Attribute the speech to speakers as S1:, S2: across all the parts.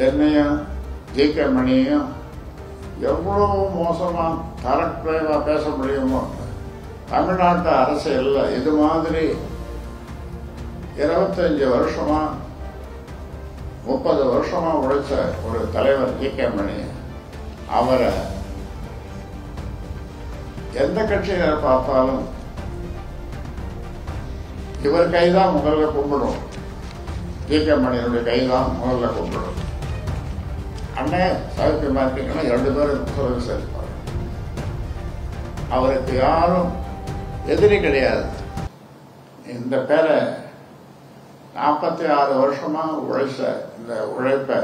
S1: என்னையும் ஜி.கே. மணியையும் எவ்வளவு மோசமா தரக்குறைவா பேச முடியுமோ. தமிழ்நாட்டு அரசியல்ல இது மாதிரி 25 வருஷமா 30 வருஷமா உழைச்ச ஒரு தலைவர் ஜி.கே. மணி. அவரை எந்த கட்சியினர் பார்த்தாலும் இவர் கைதான் முதல்ல கும்பிடும். ஜி.கே. மணியினுடைய கைதான் முதல்ல கும்பிடும். அண்ணே சௌக்கியமா இருக்கீங்கன்னா 2 பேரும் சொல்லி சேர்ப்பார். அவருக்கு யாரும் எதிரி கிடையாது. இந்த பேரை 46 வருஷமா உழைச்ச இந்த உழைப்ப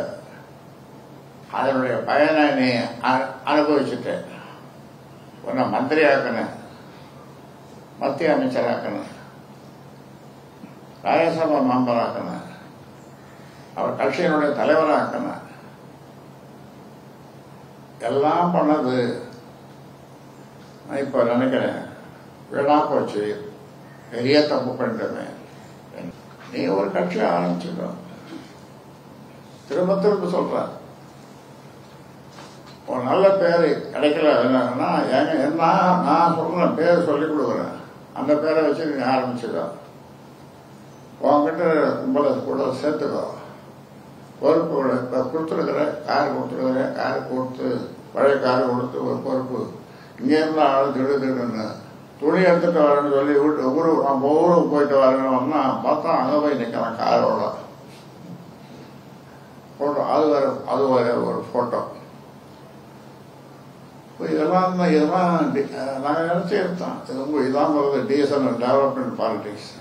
S1: அதனுடைய பயனை நீ அனுபவிச்சுட்டேன். உன்னை மந்திரி ஆக்கணும், மத்திய அமைச்சராக்கணும், ராஜ்யசபா மெம்பர் ஆக்கணும், அவர் கட்சியினுடைய தலைவராக்கணும். எல்லாம் பண்ணது நான் இப்ப நினைக்கிறேன் வீணா போச்சு, பெரிய தப்பு பண்ணிட்டேன். நீ ஒரு கட்சி ஆரம்பிச்சுக்கோ. திரும்ப திரும்ப சொல்ற ஒரு நல்ல பேரு கிடைக்கல என்னன்னா என்ன நான் சொல்ற பேர் சொல்லி கொடுக்குறேன், அந்த பேரை வச்சு நீ ஆரம்பிச்சுக்கோ. உங்ககிட்ட கும்பலை கூட சேர்த்துக்கோ. பொறுப்பு கொடுத்துருக்குற கார் கொடுத்துருக்குற கார் கொடுத்து பழைய கார் கொடுத்து ஒரு பொறுப்பு. இங்கே இருந்து ஆள் திடுன்னு துணி எடுத்துட்டு வரேன்னு சொல்லி நம்ம ஊருக்கு போயிட்டு வரேன்னா பார்த்தா அங்கே போய் நிற்கிறான் காரோட போட்டோ. அது வேற ஒரு போட்டோ. இதெல்லாம் நாங்கள் நினைச்சே இருந்தோம். இதான் வருது டிஎஸ்என் டெவலப்மெண்ட் பாலிடிக்ஸ்.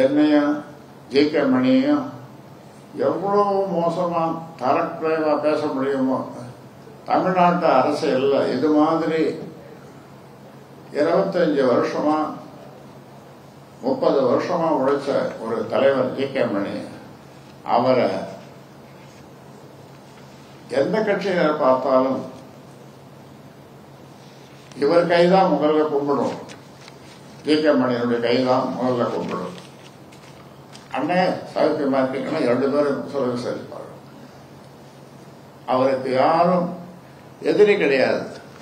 S1: என்னையும் ஜி.கே. மணியையும் எவ்வளவு மோசமா தரக்குறைவா பேச முடியுமோ. தமிழ்நாட்டு அரசியல்ல இது மாதிரி 25 வருஷமா 30 வருஷமா உழைச்ச ஒரு தலைவர் ஜி.கே. மணி. அவரை எந்த கட்சியினர் பார்த்தாலும் இவர் கைதான் முதல்ல கும்பிடும். ஜி.கே. மணியினுடைய கைதான் முதல்ல கும்பிடும். அண்ணே சௌக்கியமா இருக்கீங்கன்னா 2 பேரும் சொல்லி சேர்ப்பார். அவருக்கு யாரும் எதிரி கிடையாது.